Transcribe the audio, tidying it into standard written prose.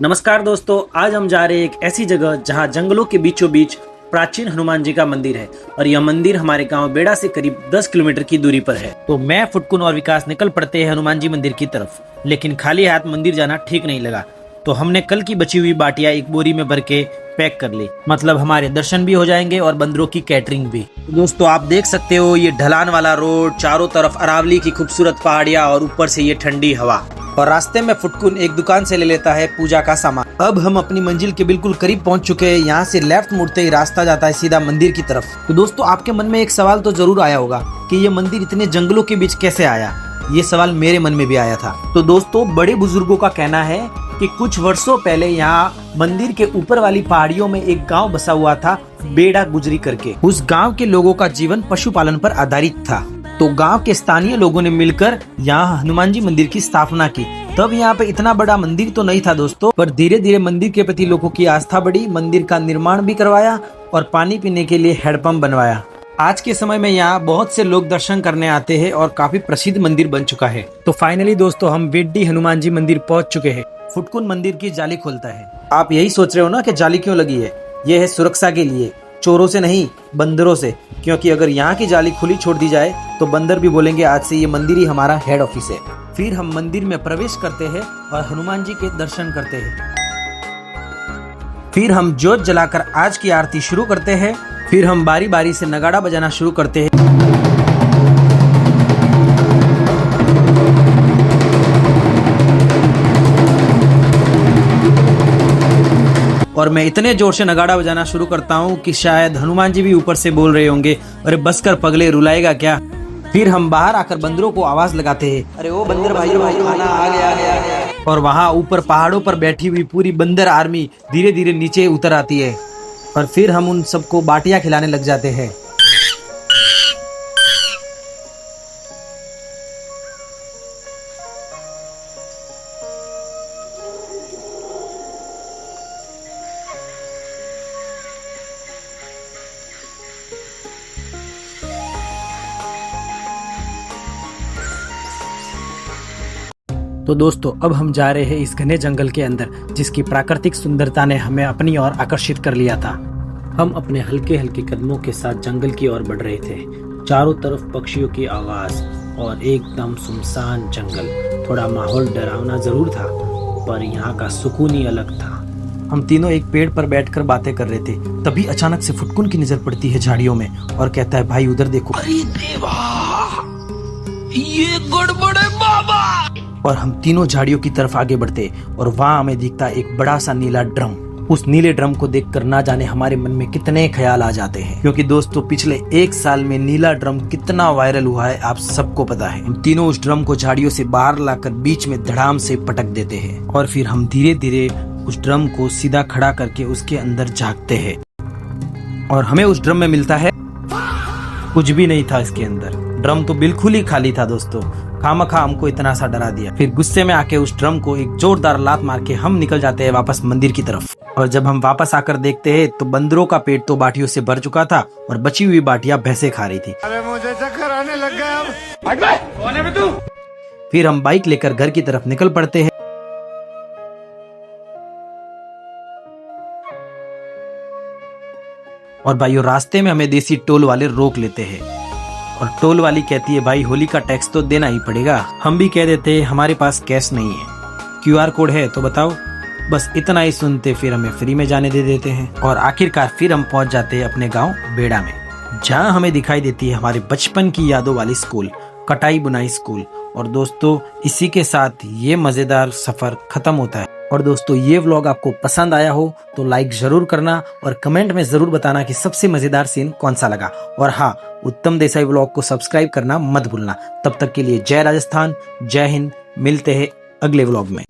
नमस्कार दोस्तों, आज हम जा रहे हैं एक ऐसी जगह जहां जंगलों के बीचों बीच प्राचीन हनुमान जी का मंदिर है और यह मंदिर हमारे गांव बेड़ा से करीब 10 किलोमीटर की दूरी पर है। तो मैं, फुटकुन और विकास निकल पड़ते हैं हनुमान जी मंदिर की तरफ, लेकिन खाली हाथ मंदिर जाना ठीक नहीं लगा। तो हमने कल की बची हुई बाटियां एक बोरी में भर के पैक कर ली, मतलब हमारे दर्शन भी हो जाएंगे और बंदरों की कैटरिंग भी। तो दोस्तों आप देख सकते हो ये ढलान वाला रोड, चारों तरफ अरावली की खूबसूरत पहाड़ियां और ऊपर से ये ठंडी हवा। और रास्ते में फुटकुन एक दुकान से ले लेता है पूजा का सामान। अब हम अपनी मंजिल के बिल्कुल करीब पहुंच चुके हैं। यहाँ से लेफ्ट मुड़ते ही रास्ता जाता है सीधा मंदिर की तरफ। तो दोस्तों आपके मन में एक सवाल तो जरूर आया होगा कि ये मंदिर इतने जंगलों के बीच कैसे आया। ये सवाल मेरे मन में भी आया था। तो दोस्तों बड़े बुजुर्गों का कहना है कि कुछ वर्षों पहले यहाँ मंदिर के ऊपर वाली पहाड़ियों में एक गांव बसा हुआ था, बेड़ा गुजरी करके। उस गांव के लोगों का जीवन पशुपालन पर आधारित था। तो गांव के स्थानीय लोगों ने मिलकर यहाँ हनुमान जी मंदिर की स्थापना की। तब यहाँ पे इतना बड़ा मंदिर तो नहीं था दोस्तों, पर धीरे धीरे मंदिर के प्रति लोगों की आस्था बढ़ी। मंदिर का निर्माण भी करवाया और पानी पीने के लिए हैंडपंप बनवाया। आज के समय में यहाँ बहुत से लोग दर्शन करने आते हैं और काफी प्रसिद्ध मंदिर बन चुका है। तो फाइनली दोस्तों हम वेड्डी हनुमान जी मंदिर पहुंच चुके हैं। फुटकुन मंदिर की जाली खोलता है। आप यही सोच रहे हो ना कि जाली क्यों लगी है? ये है सुरक्षा के लिए, चोरों से नहीं, बंदरों से। क्योंकि अगर यहाँ की जाली खुली छोड़ दी जाए तो बंदर भी बोलेंगे आज से ये मंदिर ही हमारा हेड ऑफिस है। फिर हम मंदिर में प्रवेश करते हैं और हनुमान जी के दर्शन करते हैं। फिर हम जोत जलाकर आज की आरती शुरू करते हैं। फिर हम बारी बारी से नगाड़ा बजाना शुरू करते हैं। और मैं इतने जोर से नगाड़ा बजाना शुरू करता हूँ कि शायद हनुमान जी भी ऊपर से बोल रहे होंगे, अरे बस कर पगले, रुलाएगा क्या। फिर हम बाहर आकर बंदरों को आवाज लगाते हैं, अरे ओ बंदर भाई खाना आ गया। और वहाँ ऊपर पहाड़ों पर बैठी हुई पूरी बंदर आर्मी धीरे धीरे नीचे उतर आती है और फिर हम उन सबको बाटियां खिलाने लग जाते हैं। तो दोस्तों अब हम जा रहे हैं इस घने जंगल के अंदर, जिसकी प्राकृतिक सुंदरता ने हमें अपनी ओर आकर्षित कर लिया था। हम अपने हल्के हल्के कदमों के साथ जंगल की ओर बढ़ रहे थे। चारों तरफ पक्षियों की आवाज और एकदम सुनसान जंगल। थोड़ा माहौल डरावना जरूर था, पर यहाँ का सुकून ही अलग था। हम तीनों एक पेड़ पर बैठकर बातें कर रहे थे। तभी अचानक से फुटकुन की नजर पड़ती है झाड़ियों में और कहता है, भाई उधर देखो। अरे देवा, ये गड़बड़ है बाबा। और हम तीनों झाड़ियों की तरफ आगे बढ़ते और वहाँ हमें दिखता एक बड़ा सा नीला ड्रम। उस नीले ड्रम को देखकर ना जाने हमारे मन में कितने ख्याल आ जाते हैं, क्योंकि दोस्तों पिछले 1 साल में नीला ड्रम कितना वायरल हुआ है आप सबको पता है। हम तीनों उस ड्रम को झाड़ियों से बाहर लाकर बीच में धड़ाम से पटक देते हैं और फिर हम धीरे धीरे उस ड्रम को सीधा खड़ा करके उसके अंदर झांकते हैं और हमें उस ड्रम में मिलता है कुछ भी नहीं था इसके अंदर। ड्रम तो बिल्कुल ही खाली था दोस्तों। खामखा हमको इतना सा डरा दिया। फिर गुस्से में आके उस ड्रम को एक जोरदार लात मार के हम निकल जाते हैं वापस मंदिर की तरफ। और जब हम वापस आकर देखते हैं तो बंदरों का पेट तो बाटियों से भर चुका था और बची हुई बाटियां भैंसे खा रही थी। अरे मुझे चक्कर आने लग गया अब। कौन है तू? फिर हम बाइक लेकर घर की तरफ निकल पड़ते हैं। और भाइयों रास्ते में हमें देसी टोल वाले रोक लेते हैं और टोल वाली कहती है, भाई होली का टैक्स तो देना ही पड़ेगा। हम भी कह देते हैं हमारे पास कैश नहीं है, QR कोड है तो बताओ। बस इतना ही सुनते फिर हमें फ्री में जाने दे देते हैं। और आखिरकार फिर हम पहुंच जाते हैं अपने गांव बेड़ा में, जहां हमें दिखाई देती है हमारे बचपन की यादों वाली स्कूल, कटाई बुनाई स्कूल। और दोस्तों इसी के साथ ये मजेदार सफर खत्म होता है। और दोस्तों ये व्लॉग आपको पसंद आया हो तो लाइक जरूर करना और कमेंट में जरूर बताना कि सबसे मजेदार सीन कौन सा लगा। और हाँ, उत्तम देसाई व्लॉग को सब्सक्राइब करना मत भूलना। तब तक के लिए जय राजस्थान, जय हिंद। मिलते हैं अगले व्लॉग में।